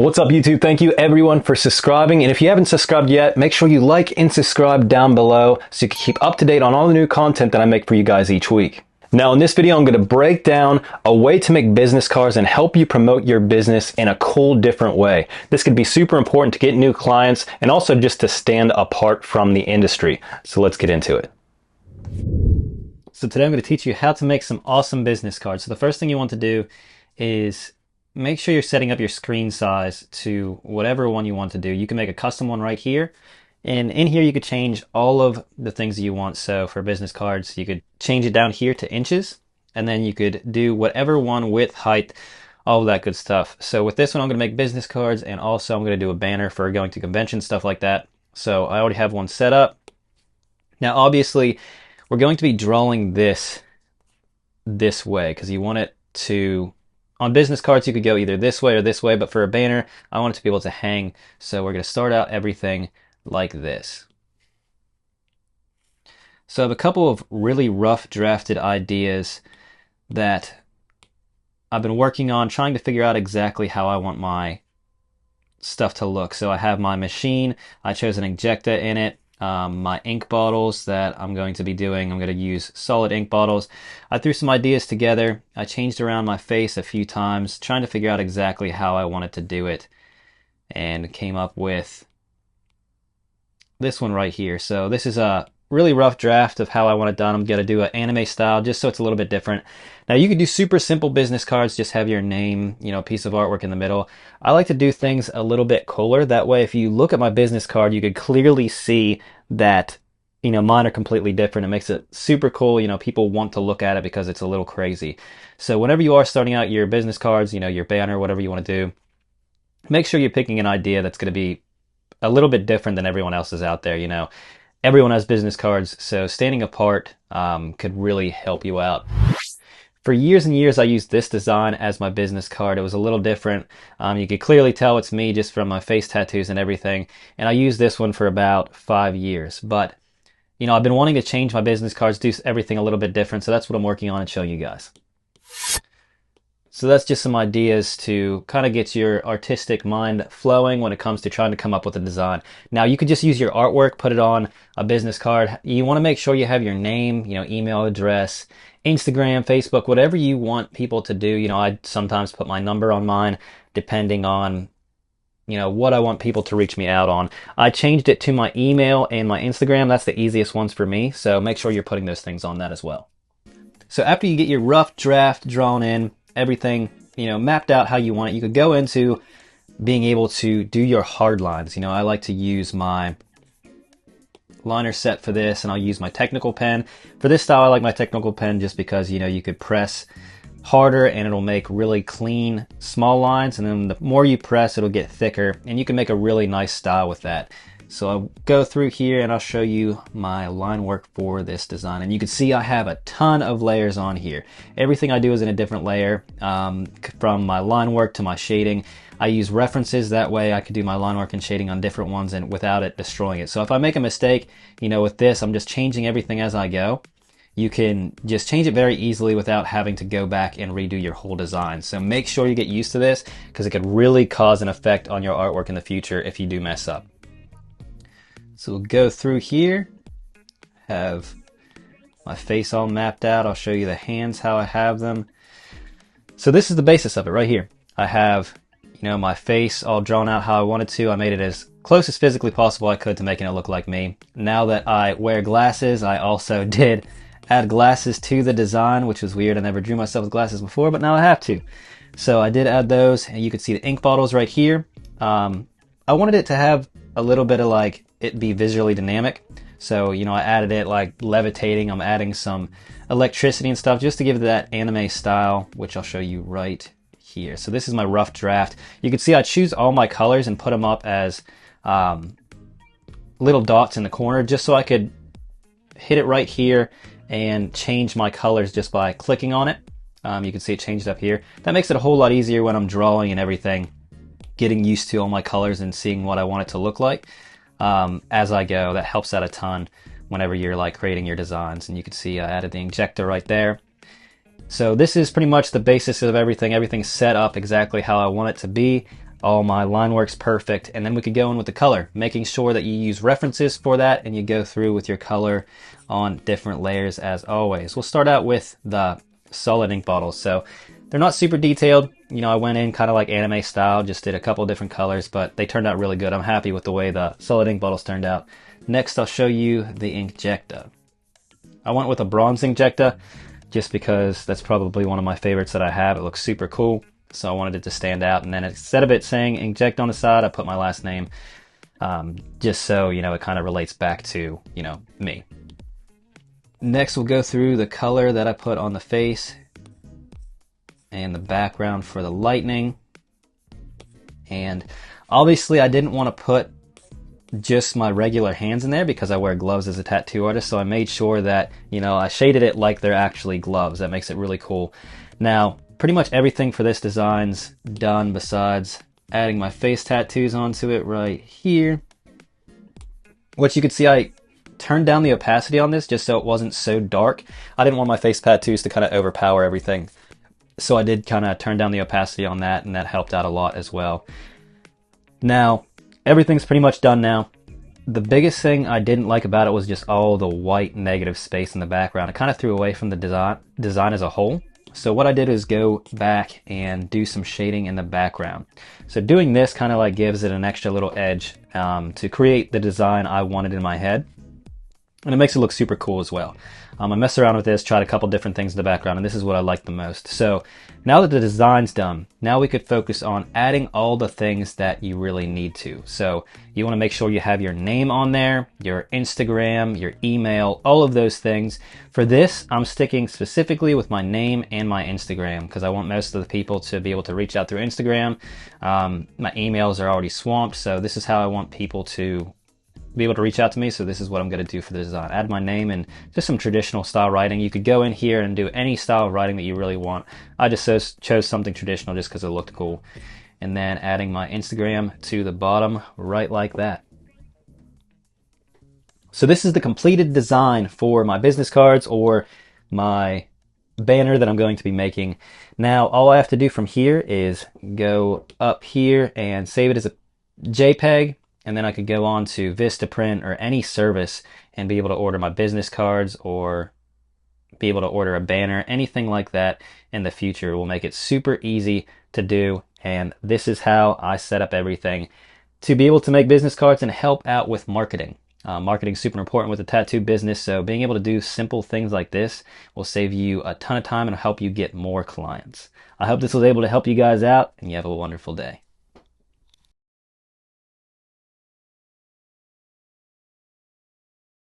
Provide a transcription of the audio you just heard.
What's up, YouTube? Thank you everyone for subscribing. And if you haven't subscribed yet, make sure you like and subscribe down below so you can keep up to date on all the new content that I make for you guys each week. Now in this video, I'm going to break down a way to make business cards and help you promote your business in a cool, different way. This could be super important to get new clients and also just to stand apart from the industry. So let's get into it. So today I'm going to teach you how to make some awesome business cards. So the first thing you want to do is make sure you're setting up your screen size to whatever one you want to do. You can make a custom one right here. And in here, you could change all of the things that you want. So for business cards, you could change it down here to inches, and then you could do whatever one, width, height, all of that good stuff. So with this one, I'm going to make business cards, and also I'm going to do a banner for going to conventions, stuff like that. So I already have one set up. Now, obviously, we're going to be drawing this way because you want it to... On business cards, you could go either this way or this way, but for a banner, I want it to be able to hang. So we're going to start out everything like this. So I have a couple of really rough drafted ideas that I've been working on, trying to figure out exactly how I want my stuff to look. So I have my machine. I chose an Injecta in it. My ink bottles that I'm going to be doing, I'm going to use solid ink bottles. I threw some ideas together. I changed around my face a few times, trying to figure out exactly how I wanted to do it, and came up with this one right here. So this is a really rough draft of how I want it done. I'm going to do an anime style just so it's a little bit different. Now you could do super simple business cards, just have your name, a piece of artwork in the middle. I like to do things a little bit cooler. That way, if you look at my business card, you could clearly see that, mine are completely different. It makes it super cool. People want to look at it because it's a little crazy. So whenever you are starting out your business cards, your banner, whatever you want to do, make sure you're picking an idea that's going to be a little bit different than everyone else's out there. Everyone has business cards, so standing apart could really help you out. For years and years, I used this design as my business card. It was a little different. You could clearly tell it's me just from my face tattoos and everything. And I used this one for about 5 years. But, I've been wanting to change my business cards, do everything a little bit different. So that's what I'm working on and showing you guys. So that's just some ideas to kind of get your artistic mind flowing when it comes to trying to come up with a design. Now, you could just use your artwork, put it on a business card. You want to make sure you have your name, email address, Instagram, Facebook, whatever you want people to do. I sometimes put my number on mine depending on, what I want people to reach me out on. I changed it to my email and my Instagram. That's the easiest ones for me. So make sure you're putting those things on that as well. So after you get your rough draft drawn in, everything, mapped out how you want it, you could go into being able to do your hard lines. I like to use my liner set for this, and I'll use my technical pen. For this style, I like my technical pen just because, you could press harder and it'll make really clean, small lines. And then the more you press, it'll get thicker, and you can make a really nice style with that. So I'll go through here and I'll show you my line work for this design. And you can see I have a ton of layers on here. Everything I do is in a different layer, from my line work to my shading. I use references, that way I could do my line work and shading on different ones and without it destroying it. So if I make a mistake, with this, I'm just changing everything as I go. You can just change it very easily without having to go back and redo your whole design. So make sure you get used to this because it could really cause an effect on your artwork in the future if you do mess up. So we'll go through here, have my face all mapped out. I'll show you the hands, how I have them. So this is the basis of it right here. I have, my face all drawn out how I wanted to. I made it as close as physically possible I could to making it look like me. Now that I wear glasses, I also did add glasses to the design, which was weird. I never drew myself with glasses before, but now I have to. So I did add those, and you can see the ink bottles right here. I wanted it to have a little bit of like it be visually dynamic. So, I added it like levitating. I'm adding some electricity and stuff just to give it that anime style, which I'll show you right here. So this is my rough draft. You can see I choose all my colors and put them up as little dots in the corner just so I could hit it right here and change my colors just by clicking on it. You can see it changed up here. That makes it a whole lot easier when I'm drawing and everything, getting used to all my colors and seeing what I want it to look like as I go. That helps out a ton whenever you're like creating your designs. And you can see I added the Injecta right there. So this is pretty much the basis of everything. Everything's set up exactly how I want it to be. all my line work's perfect, and then we could go in with the color, making sure that you use references for that and you go through with your color on different layers as always. We'll start out with the solid ink bottles. So they're not super detailed. You know, I went in kind of like anime style, just did a couple different colors, but they turned out really good. I'm happy with the way the solid ink bottles turned out. Next, I'll show you the Inkjecta. I went with a bronze Inkjecta just because that's probably one of my favorites that I have. It looks super cool, so I wanted it to stand out. And then instead of it saying Inkject on the side, I put my last name, just so, you know, it kind of relates back to, you know, me. Next, we'll go through the color that I put on the face and the background for the lightning. And obviously I didn't want to put just my regular hands in there because I wear gloves as a tattoo artist, so I made sure that, you know, I shaded it like they're actually gloves. That makes it really cool. Now, pretty much everything for this design's done besides adding my face tattoos onto it right here. What you could see, I turned down the opacity on this just so it wasn't so dark. I didn't want my face tattoos to kind of overpower everything. So I did kind of turn down the opacity on that, and that helped out a lot as well. Now, everything's pretty much done now. The biggest thing I didn't like about it was just all the white negative space in the background. It kind of threw away from the design as a whole. So what I did is go back and do some shading in the background. So doing this kind of like gives it an extra little edge to create the design I wanted in my head. And it makes it look super cool as well. I messed around with this, tried a couple different things in the background, and this is what I like the most. So now that the design's done, now we could focus on adding all the things that you really need to. So you want to make sure you have your name on there, your Instagram, your email, all of those things. For this, I'm sticking specifically with my name and my Instagram because I want most of the people to be able to reach out through Instagram. My emails are already swamped, so this is how I want people to be able to reach out to me. So this is what I'm going to do for the design. Add my name and just some traditional style writing. You could go in here and do any style of writing that you really want. I just chose something traditional just because it looked cool. And then adding my Instagram to the bottom right like that. So this is the completed design for my business cards or my banner that I'm going to be making. Now all I have to do from here is go up here and save it as a JPEG. And then I could go on to Vistaprint or any service and be able to order my business cards or be able to order a banner, anything like that in the future. Will make it super easy to do. And this is how I set up everything to be able to make business cards and help out with marketing. Marketing is super important with the tattoo business, so being able to do simple things like this will save you a ton of time and help you get more clients. I hope this was able to help you guys out, and you have a wonderful day.